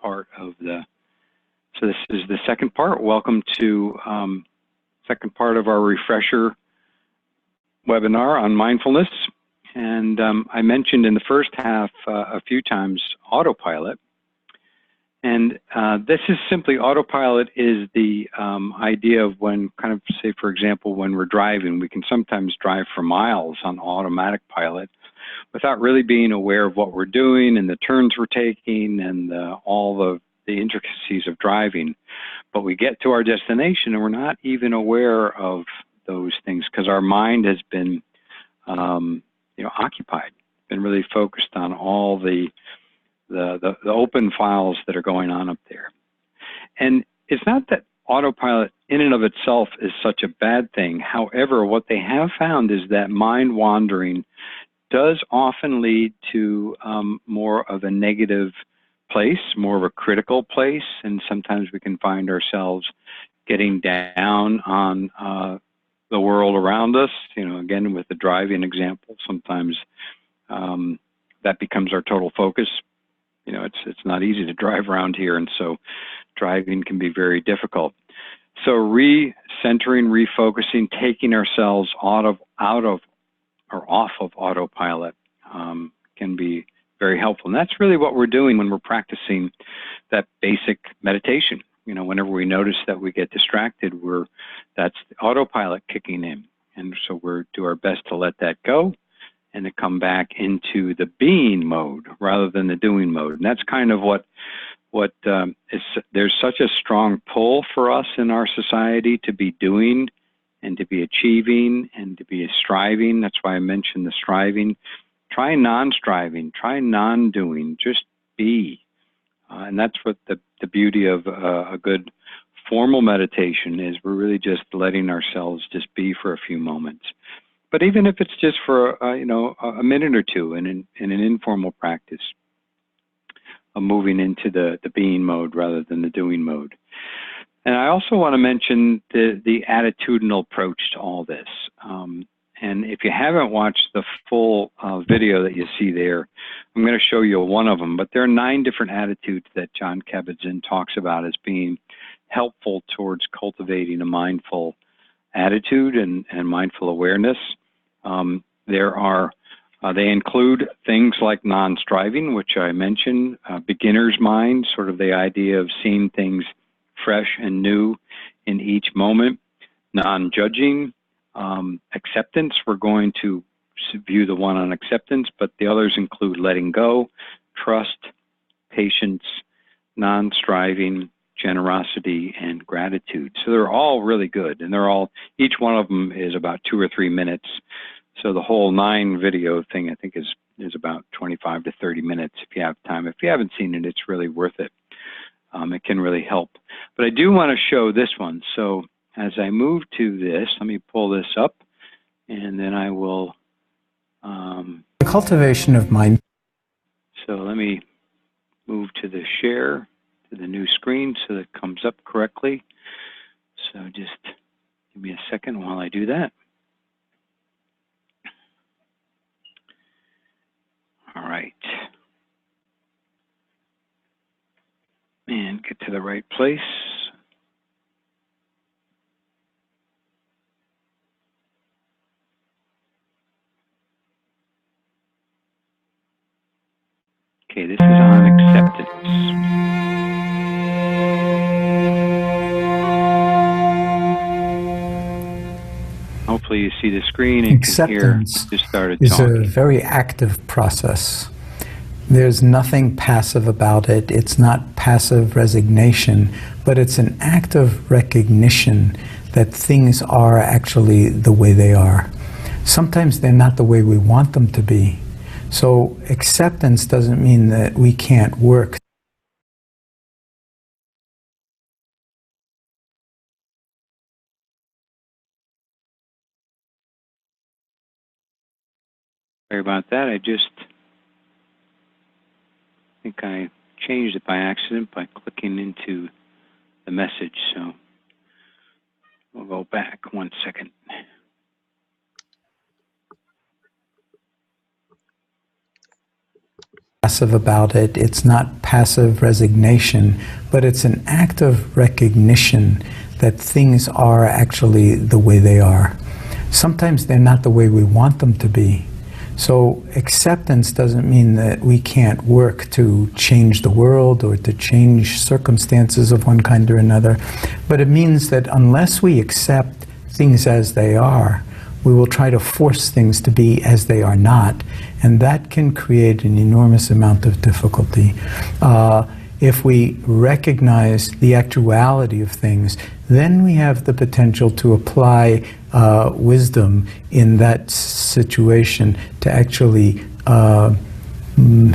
part of so this is the second part. Welcome to second part of our refresher webinar on mindfulness. And I mentioned in the first half a few times autopilot. And this is simply, autopilot is the idea of when, kind of say, for example, when we're driving, we can sometimes drive for miles on automatic pilot without really being aware of what we're doing and the turns we're taking and all the intricacies of driving. But we get to our destination and we're not even aware of those things because our mind has been occupied, been really focused on all the open files that are going on up there. And it's not that autopilot in and of itself is such a bad thing. However, what they have found is that mind wandering does often lead to more of a negative place, more of a critical place, and sometimes we can find ourselves getting down on the world around us. Again, with the driving example, sometimes that becomes our total focus. It's not easy to drive around here, and so driving can be very difficult. So recentering, refocusing, taking ourselves out of or off of autopilot can be very helpful. And that's really what we're doing when we're practicing that basic meditation. Whenever we notice that we get distracted, that's the autopilot kicking in. And so we do our best to let that go and to come back into the being mode rather than the doing mode. And that's kind of there's such a strong pull for us in our society to be doing and to be achieving and to be striving. That's why I mentioned the striving. Try non-striving, try non-doing, just be. And that's what the beauty of a good formal meditation is. We're really just letting ourselves just be for a few moments. But even if it's just for a minute or two in an informal practice of moving into the being mode rather than the doing mode. And I also want to mention the attitudinal approach to all this. And if you haven't watched the full video that you see there, I'm going to show you one of them. But there are 9 different attitudes that Jon Kabat-Zinn talks about as being helpful towards cultivating a mindful attitude and mindful awareness. They include things like non-striving, which I mentioned, beginner's mind, sort of the idea of seeing things fresh and new in each moment, non-judging, acceptance. We're going to view the one on acceptance, but the others include letting go, trust, patience, non-striving, generosity, and gratitude. So they're all really good, and each one of them is about 2 or 3 minutes. So the whole 9 video thing, I think, is about 25 to 30 minutes if you have time. If you haven't seen it, it's really worth it. It can really help. But I do want to show this one. So as I move to this, let me pull this up, and then I will... the cultivation of mind. So let me move to the share, to the new screen so that it comes up correctly. So just give me a second while I do that. All right. And get to the right place. Okay, this is on acceptance. Hopefully you see the screen and can hear just started talking. Acceptance is a very active process. There's nothing passive about it. It's not passive resignation, but it's an active recognition that things are actually the way they are. Sometimes they're not the way we want them to be. So acceptance doesn't mean that we can't work. Sorry about that. I think I changed it by accident by clicking into the message. So we'll go back 1 second. passive about it. It's not passive resignation, but it's an act of recognition that things are actually the way they are. Sometimes they're not the way we want them to be. So acceptance doesn't mean that we can't work to change the world or to change circumstances of one kind or another, but it means that unless we accept things as they are, we will try to force things to be as they are not, and that can create an enormous amount of difficulty. If we recognize the actuality of things, then we have the potential to apply wisdom in that situation to actually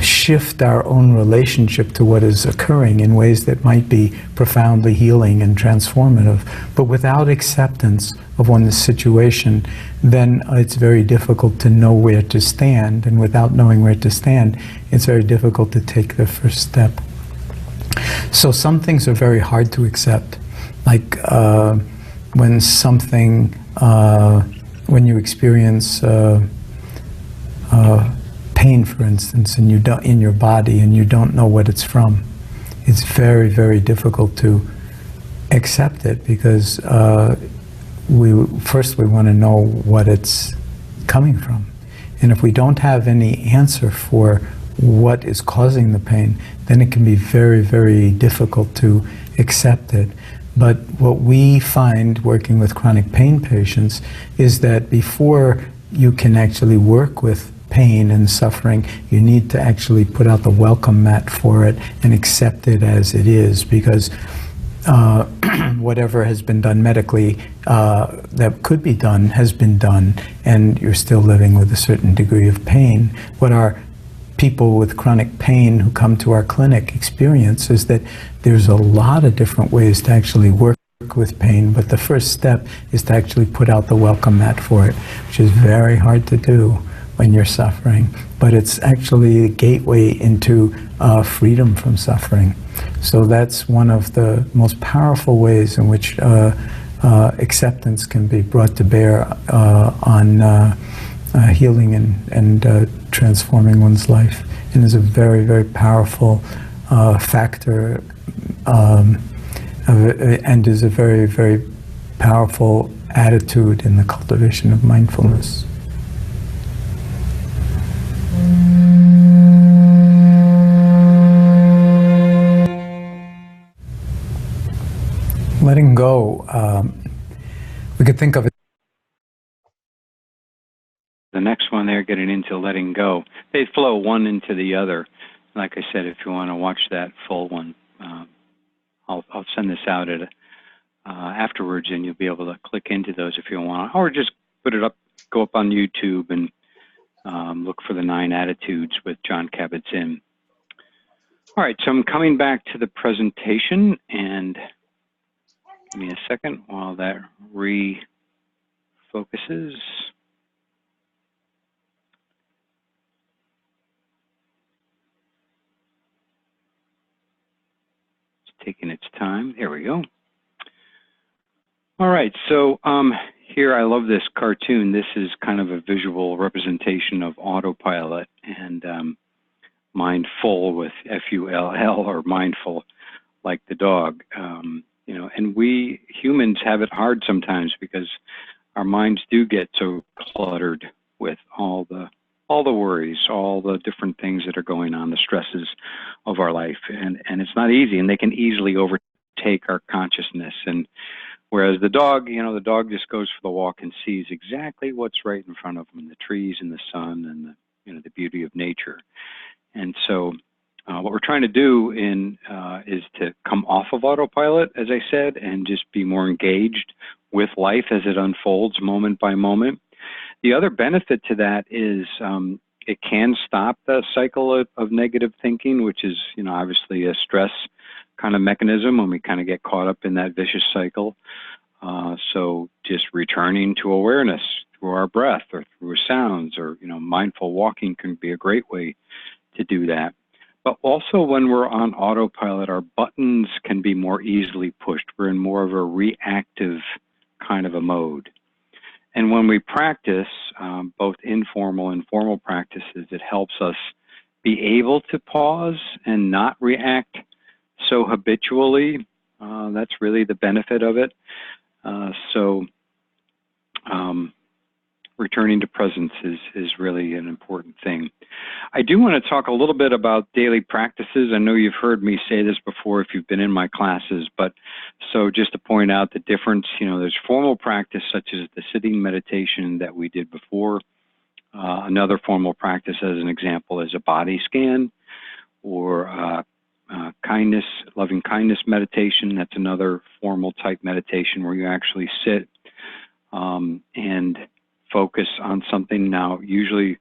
shift our own relationship to what is occurring in ways that might be profoundly healing and transformative. But without acceptance of one's situation, then it's very difficult to know where to stand. And without knowing where to stand, it's very difficult to take the first step. So some things are very hard to accept, like when something, when you experience pain, for instance, and you don't, in your body, and you don't know what it's from. It's very, very difficult to accept it because we want to know what it's coming from. And if we don't have any answer for what is causing the pain, then it can be very, very difficult to accept it. But what we find working with chronic pain patients is that before you can actually work with pain and suffering, you need to actually put out the welcome mat for it and accept it as it is, because whatever has been done medically that could be done has been done, and you're still living with a certain degree of pain. What our people with chronic pain who come to our clinic experience is that there's a lot of different ways to actually work with pain, but the first step is to actually put out the welcome mat for it, which is very hard to do when you're suffering, but it's actually a gateway into freedom from suffering. So that's one of the most powerful ways in which acceptance can be brought to bear on healing and transforming one's life, and is a very, very powerful factor and is a very, very powerful attitude in the cultivation of mindfulness. Letting go, we could think of it. The next one there, getting into letting go. They flow one into the other. Like I said, if you want to watch that full one, I'll send this out at afterwards, and you'll be able to click into those if you want, or just put it up, go up on YouTube and look for the 9 Attitudes with Jon Kabat-Zinn. All right, so I'm coming back to the presentation, and give me a second while that refocuses. It's taking its time. There we go. All right, so here I love this cartoon. This is kind of a visual representation of autopilot and mindful with F-U-L-L, or mindful like the dog. You know, and we humans have it hard sometimes because our minds do get so cluttered with all the worries, all the different things that are going on, the stresses of our life, and it's not easy, and they can easily overtake our consciousness. And whereas the dog, you know, the dog just goes for the walk and sees exactly what's right in front of him, the trees and the sun and the, you know, the beauty of nature. And so what we're trying to do is to come off of autopilot, as I said, and just be more engaged with life as it unfolds moment by moment. The other benefit to that is it can stop the cycle of negative thinking, which is, you know, obviously a stress kind of mechanism when we kind of get caught up in that vicious cycle. So just returning to awareness through our breath or through sounds, or, you know, mindful walking can be a great way to do that. But also when we're on autopilot, our buttons can be more easily pushed. We're in more of a reactive kind of a mode. And when we practice, both informal and formal practices, it helps us be able to pause and not react so habitually. That's really the benefit of it. So returning to presence is really an important thing. I do want to talk a little bit about daily practices. I know you've heard me say this before if you've been in my classes, but so just to point out the difference, there's formal practice such as the sitting meditation that we did before. Another formal practice, as an example, is a body scan, or kindness, loving kindness meditation. That's another formal type meditation where you actually sit and focus on something. Now, usually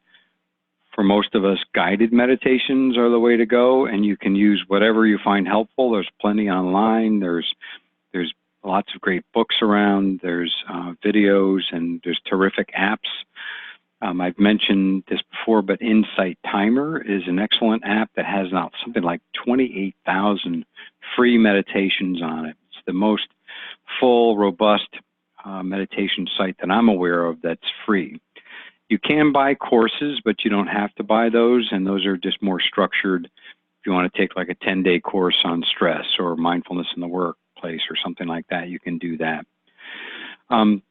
for most of us, guided meditations are the way to go, and you can use whatever you find helpful. There's plenty online. There's lots of great books around. There's videos, and there's terrific apps. I've mentioned this before, but Insight Timer is an excellent app that has now something like 28,000 free meditations on it. It's the most full, robust meditation site that I'm aware of that's free. You can buy courses, but you don't have to buy those, and those are just more structured. If you want to take like a 10-day course on stress or mindfulness in the workplace or something like that, you can do that.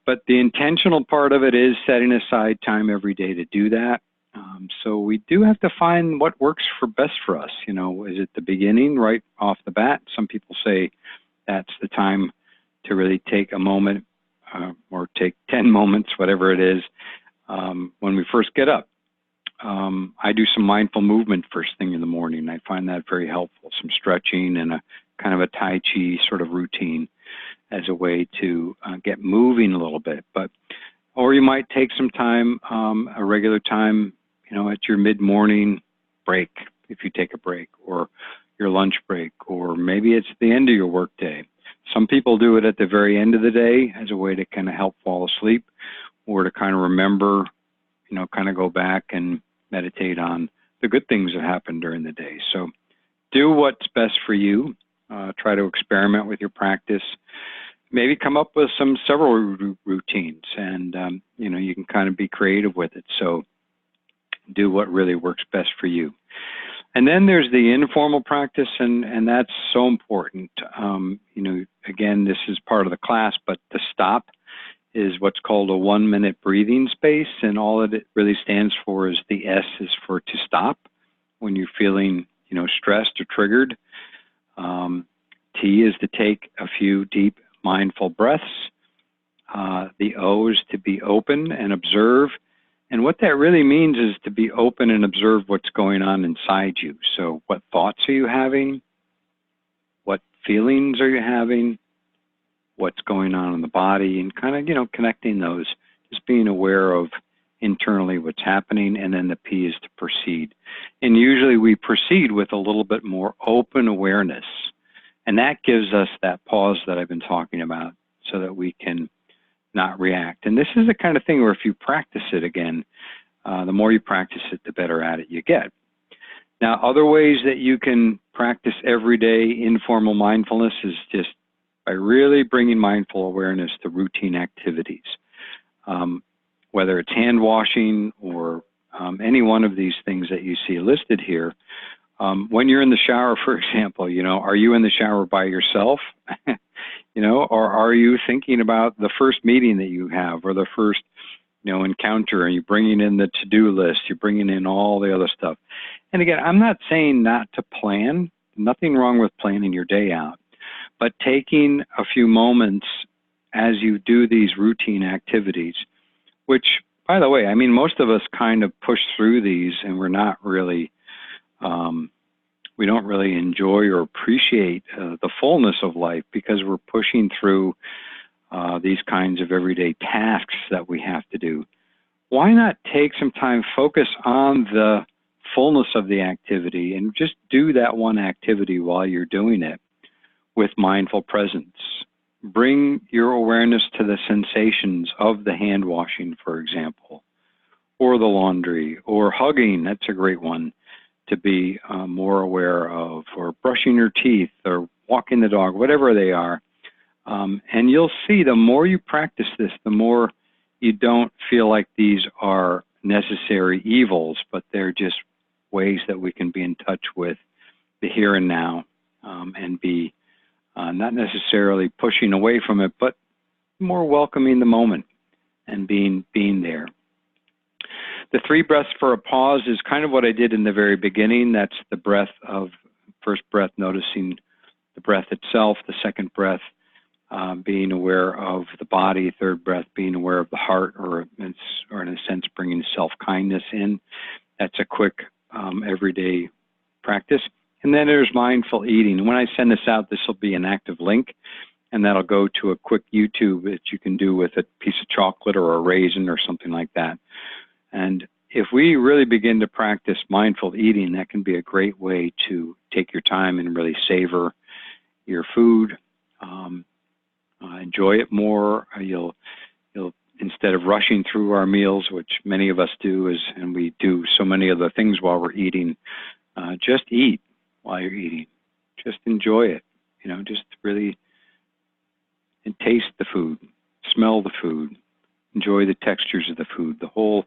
But the intentional part of it is setting aside time every day to do that. So we do have to find what works best for us. Is it the beginning right off the bat? Some people say that's the time to really take a moment or take 10 moments, whatever it is, when we first get up. I do some mindful movement first thing in the morning. I find that very helpful, some stretching and a kind of a Tai Chi sort of routine as a way to get moving a little bit. Or you might take some time, a regular time, at your mid-morning break, if you take a break, or your lunch break, or maybe it's the end of your workday. Some people do it at the very end of the day as a way to kind of help fall asleep, or to kind of remember, kind of go back and meditate on the good things that happened during the day. So do what's best for you. Try to experiment with your practice. Maybe come up with several routines, and you can kind of be creative with it. So do what really works best for you. And then there's the informal practice, and that's so important. Again, this is part of the class, but the stop is what's called a 1-minute breathing space, and all it really stands for is the S is for to stop when you're feeling, stressed or triggered. T is to take a few deep mindful breaths. The O is to be open and observe. And what that really means is to be open and observe what's going on inside you. So what thoughts are you having? What feelings are you having? What's going on in the body? And kind of, connecting those, just being aware of internally what's happening. And then the P is to proceed. And usually we proceed with a little bit more open awareness. And that gives us that pause that I've been talking about so that we can not react. And this is the kind of thing where if you practice it again, the more you practice it, the better at it you get. Now, other ways that you can practice everyday informal mindfulness is just by really bringing mindful awareness to routine activities. Whether it's hand washing or any one of these things that you see listed here. When you're in the shower, for example, are you in the shower by yourself? Or are you thinking about the first meeting that you have, or the first, encounter, and you're bringing in the to-do list, you're bringing in all the other stuff. And again, I'm not saying not to plan, nothing wrong with planning your day out, but taking a few moments as you do these routine activities, which, by the way, most of us kind of push through these, and we're not really, we don't really enjoy or appreciate the fullness of life because we're pushing through these kinds of everyday tasks that we have to do. Why not take some time, focus on the fullness of the activity, and just do that one activity while you're doing it with mindful presence. Bring your awareness to the sensations of the hand washing, for example, or the laundry, or hugging. That's a great one to be more aware of, or brushing your teeth, or walking the dog, whatever they are. And you'll see the more you practice this, the more you don't feel like these are necessary evils, but they're just ways that we can be in touch with the here and now, and be not necessarily pushing away from it, but more welcoming the moment and being there. The 3 breaths for a pause is kind of what I did in the very beginning. That's the breath of, first breath, noticing the breath itself, the second breath, being aware of the body, third breath, being aware of the heart, or in a sense, bringing self-kindness in. That's a quick, everyday practice. And then there's mindful eating. When I send this out, this will be an active link, and that'll go to a quick YouTube that you can do with a piece of chocolate or a raisin or something like that. And if we really begin to practice mindful eating, that can be a great way to take your time and really savor your food, enjoy it more. You'll instead of rushing through our meals, which many of us do, and we do so many other things while we're eating, just eat while you're eating. Just enjoy it, just really, and taste the food, smell the food, enjoy the textures of the food, the whole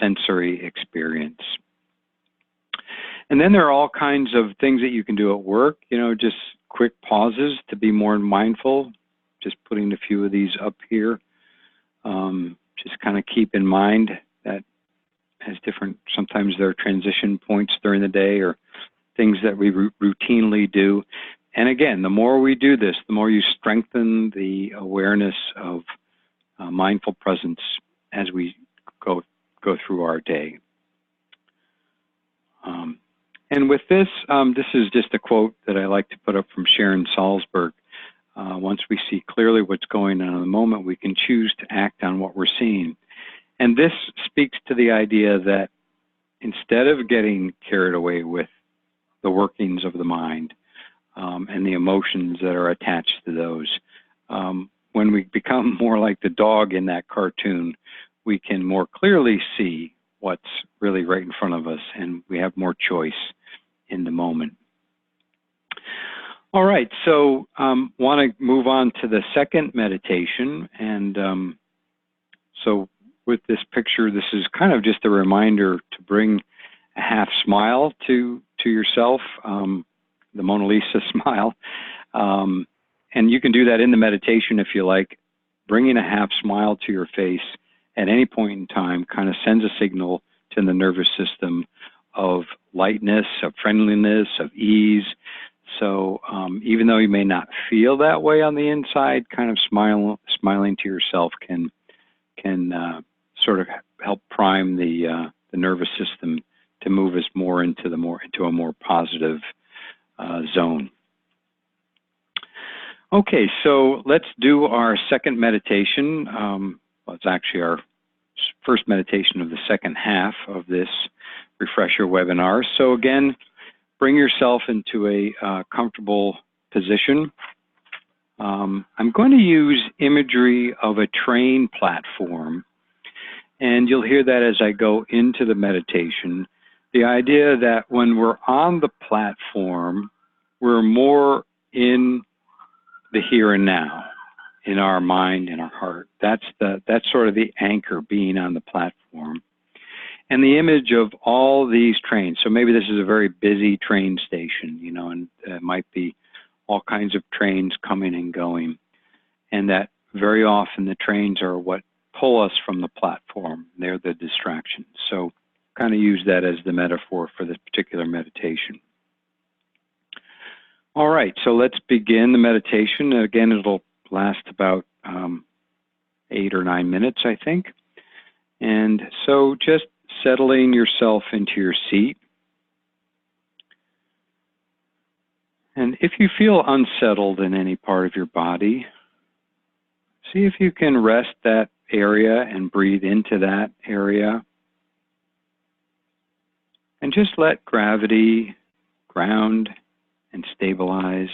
sensory experience. And then there are all kinds of things that you can do at work, just quick pauses to be more mindful. Just putting a few of these up here. Just kind of keep in mind that has different, sometimes there are transition points during the day or things that we routinely do. And again, the more we do this, the more you strengthen the awareness of mindful presence as we go through our day. And with this, this is just a quote that I like to put up from Sharon Salzberg. Once we see clearly what's going on in the moment, we can choose to act on what we're seeing. And this speaks to the idea that instead of getting carried away with the workings of the mind and the emotions that are attached to those, when we become more like the dog in that cartoon, we can more clearly see what's really right in front of us, and we have more choice in the moment. All right, so want to move on to the second meditation. And so with this picture, this is kind of just a reminder to bring a half smile to yourself, the Mona Lisa smile. And you can do that in the meditation if you like. Bringing a half smile to your face at any point in time kind of sends a signal to the nervous system of lightness, of friendliness, of ease. So even though you may not feel that way on the inside, kind of smiling to yourself can sort of help prime the nervous system to move us into a more positive zone. Okay, so let's do our second meditation. Well, it's actually our first meditation of the second half of this refresher webinar. So again, bring yourself into a comfortable position. I'm going to use imagery of a train platform, and you'll hear that as I go into the meditation. The idea that when we're on the platform, we're more in the here and now, in our mind and our heart. That's sort of the anchor, being on the platform. And the image of all these trains, so maybe this is a very busy train station, and it might be all kinds of trains coming and going, and that very often the trains are what pull us from the platform. They're the distractions. So kind of use that as the metaphor for this particular meditation. All right, so let's begin the meditation. Again, it'll last about 8 or 9 minutes, I think. And so just settling yourself into your seat. And if you feel unsettled in any part of your body, see if you can rest that area and breathe into that area. And just let gravity ground and stabilize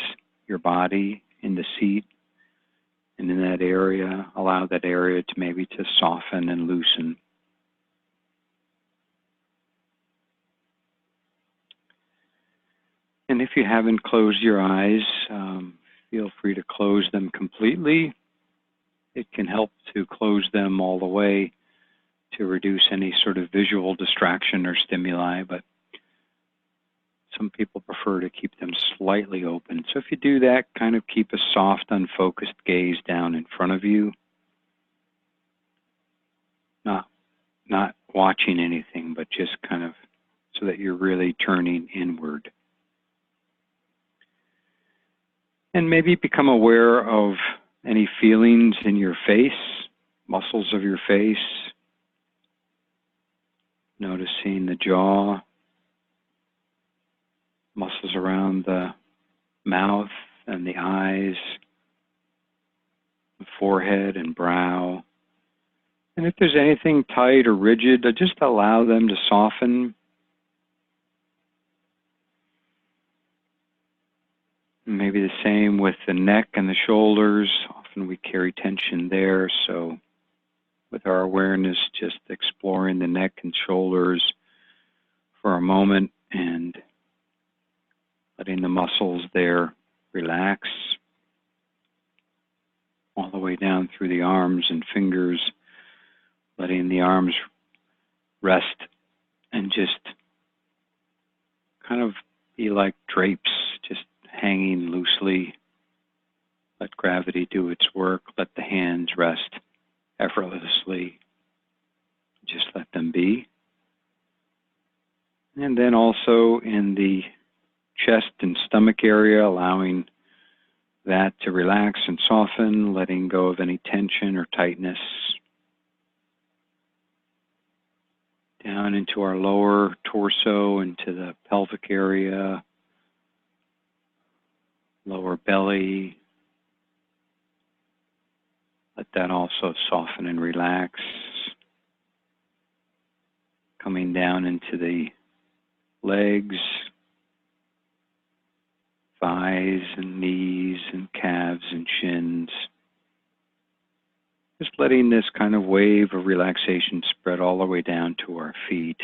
your body in the seat and in that area. Allow that area to maybe to soften and loosen. And if you haven't closed your eyes, feel free to close them completely. It can help to close them all the way to reduce any sort of visual distraction or stimuli, but Some people prefer to keep them slightly open. So if you do that, kind of keep a soft, unfocused gaze down in front of you, not watching anything, but just kind of so that you're really turning inward. And maybe become aware of any feelings in your face, muscles of your face, noticing the jaw, muscles around the mouth and the eyes, the forehead and brow. And if there's anything tight or rigid, just allow them to soften. Maybe the same with the neck and the shoulders. Often we carry tension there, so with our awareness, just exploring the neck and shoulders for a moment and letting the muscles there relax all the way down through the arms and fingers, letting the arms rest and just kind of be like drapes, just hanging loosely. Let gravity do its work. Let the hands rest effortlessly. Just let them be. And then also in the chest and stomach area, allowing that to relax and soften, letting go of any tension or tightness. Down into our lower torso, into the pelvic area, lower belly. Let that also soften and relax. Coming down into the legs, thighs and knees and calves and shins. Just letting this kind of wave of relaxation spread all the way down to our feet.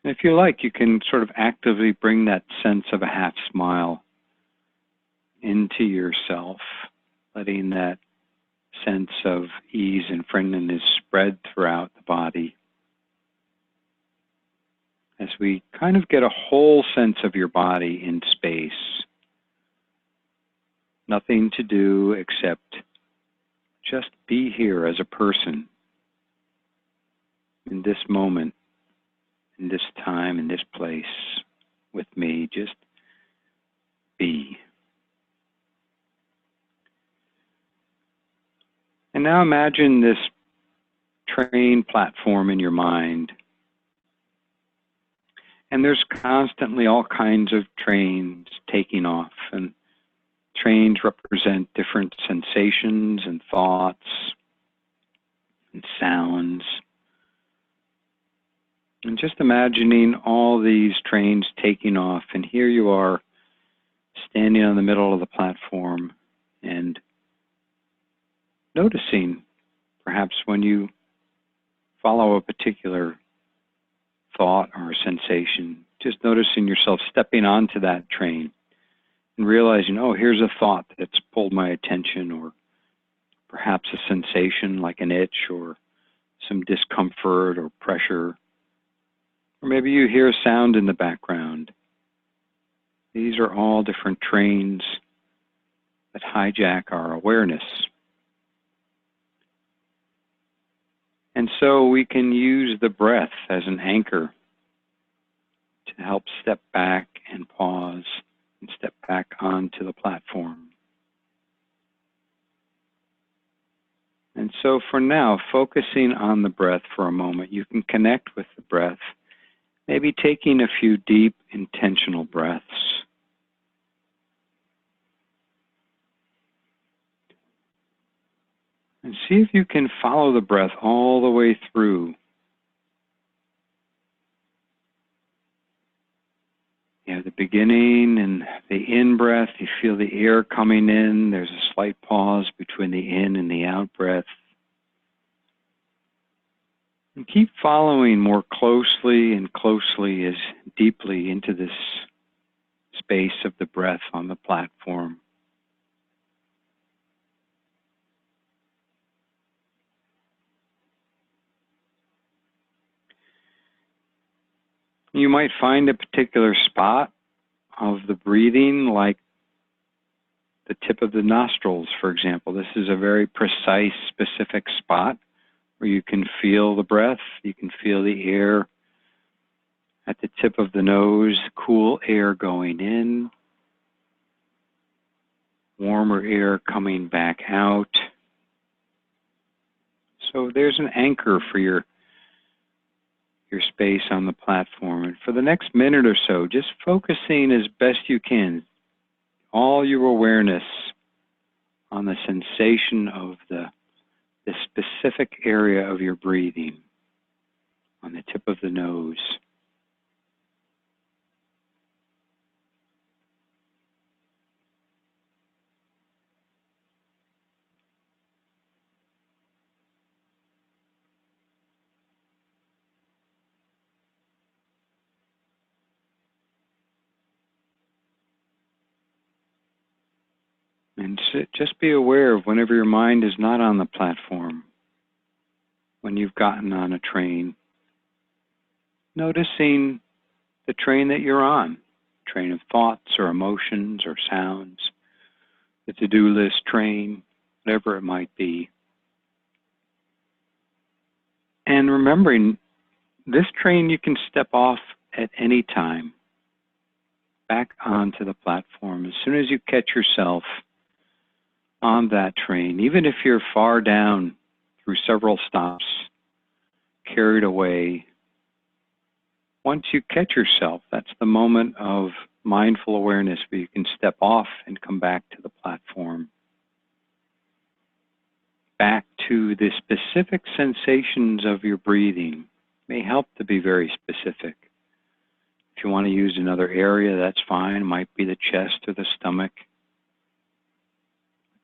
And if you like, you can sort of actively bring that sense of a half smile into yourself, letting that sense of ease and friendliness spread throughout the body. As we kind of get a whole sense of your body in space. Nothing to do except just be here as a person in this moment, in this time, in this place with me. Just be. And now imagine this train platform in your mind. And there's constantly all kinds of trains taking off, and trains represent different sensations and thoughts and sounds. And just imagining all these trains taking off, and here you are standing on the middle of the platform and noticing perhaps when you follow a particular thought or a sensation, just noticing yourself stepping onto that train and realizing, oh, here's a thought that's pulled my attention, or perhaps a sensation like an itch or some discomfort or pressure. Or maybe you hear a sound in the background. These are all different trains that hijack our awareness. And so we can use the breath as an anchor to help step back and pause and step back onto the platform. And so for now, focusing on the breath for a moment, you can connect with the breath, maybe taking a few deep, intentional breaths. And see if you can follow the breath all the way through. You have the beginning and the in-breath. You feel the air coming in. There's a slight pause between the in and the out-breath. And keep following more closely and closely as deeply into this space of the breath on the platform. You might find a particular spot of the breathing, like the tip of the nostrils, for example. This is a very precise, specific spot where you can feel the breath, you can feel the air at the tip of the nose, cool air going in, warmer air coming back out. So there's an anchor for your space on the platform. And for the next minute or so, just focusing as best you can, all your awareness on the sensation of the specific area of your breathing on the tip of the nose. And just be aware of whenever your mind is not on the platform, when you've gotten on a train, noticing the train that you're on, train of thoughts or emotions or sounds, the to-do list train, whatever it might be. And remembering, this train you can step off at any time, back onto the platform. As soon as you catch yourself on that train, even if you're far down through several stops, carried away, once you catch yourself, that's the moment of mindful awareness where you can step off and come back to the platform, back to the specific sensations of your breathing. It may help to be very specific. If you want to use another area, that's fine. It might be the chest or the stomach.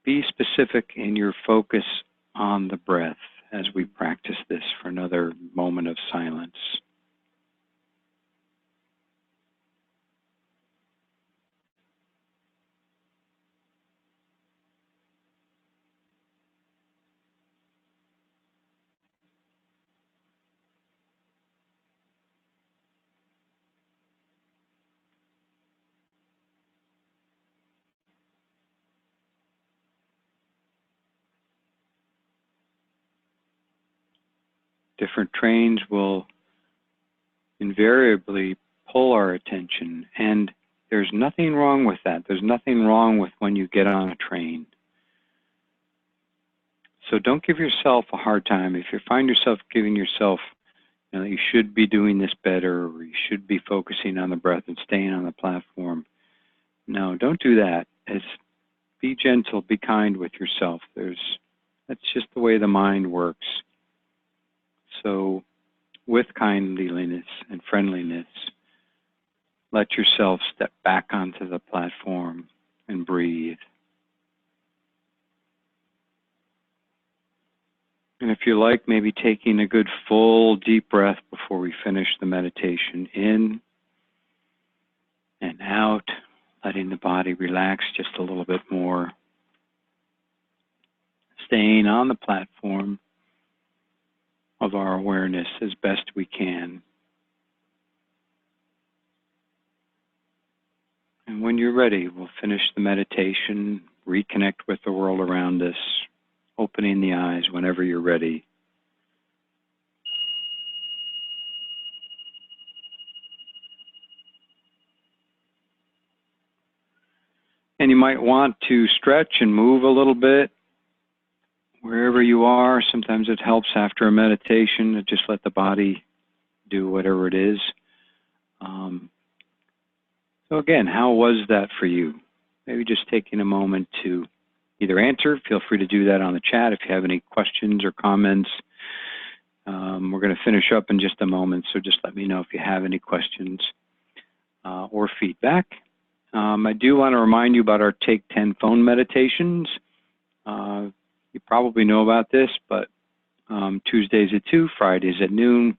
Be specific in your focus on the breath as we practice this for another moment of silence. Different trains will invariably pull our attention, and there's nothing wrong with that. There's nothing wrong with when you get on a train. So don't give yourself a hard time. If you find yourself giving yourself, you should be doing this better, or you should be focusing on the breath and staying on the platform. No, don't do that. Be gentle, be kind with yourself. That's just the way the mind works. So with kindliness and friendliness, let yourself step back onto the platform and breathe. And if you like, maybe taking a good full deep breath before we finish the meditation, in and out, letting the body relax just a little bit more. Staying on the platform of our awareness as best we can. And when you're ready, we'll finish the meditation, reconnect with the world around us, opening the eyes whenever you're ready. And you might want to stretch and move a little bit wherever you are. Sometimes it helps after a meditation to just let the body do whatever it is. So again, how was that for you? Maybe just taking a moment to either answer. Feel free to do that on the chat if you have any questions or comments. We're going to finish up in just a moment, so just let me know if you have any questions or feedback. I do want to remind you about our Take 10 phone meditations. You probably know about this, but Tuesdays at 2, Fridays at noon,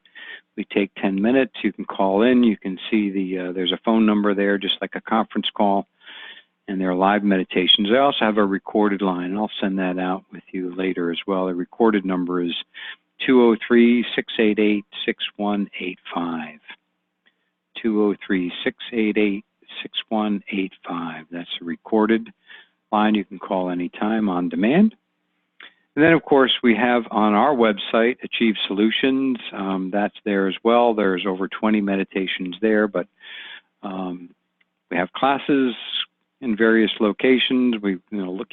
we take 10 minutes. You can call in. You can see there's a phone number there, just like a conference call, and they're live meditations. I also have a recorded line, and I'll send that out with you later as well. The recorded number is 203-688-6185. 203-688-6185. That's a recorded line. You can call anytime on demand. And then, of course, we have on our website, Achieve Solutions. That's there as well. There's over 20 meditations there, but we have classes in various locations.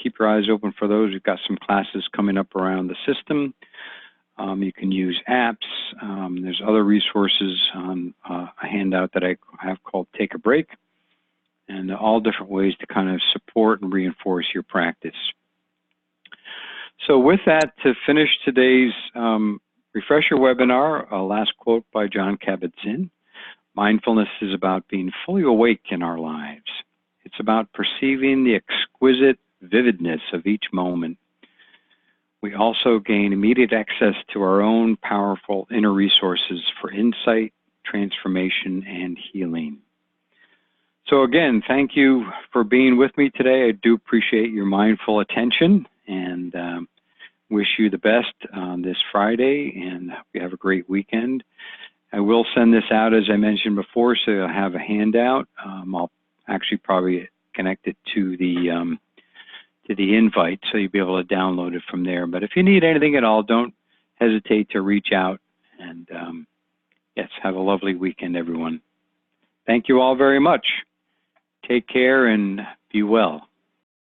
Keep your eyes open for those. We've got some classes coming up around the system. You can use apps. There's other resources on a handout that I have called Take a Break, and all different ways to kind of support and reinforce your practice. So with that, to finish today's refresher webinar, a last quote by Jon Kabat-Zinn. Mindfulness is about being fully awake in our lives. It's about perceiving the exquisite vividness of each moment. We also gain immediate access to our own powerful inner resources for insight, transformation, and healing. So again, thank you for being with me today. I do appreciate your mindful attention, and wish you the best on this Friday, and hope you have a great weekend. I will send this out, as I mentioned before, so you'll have a handout. I'll actually probably connect it to the invite, so you'll be able to download it from there. But if you need anything at all, don't hesitate to reach out. And yes, have a lovely weekend, everyone. Thank you all very much. Take care and be well.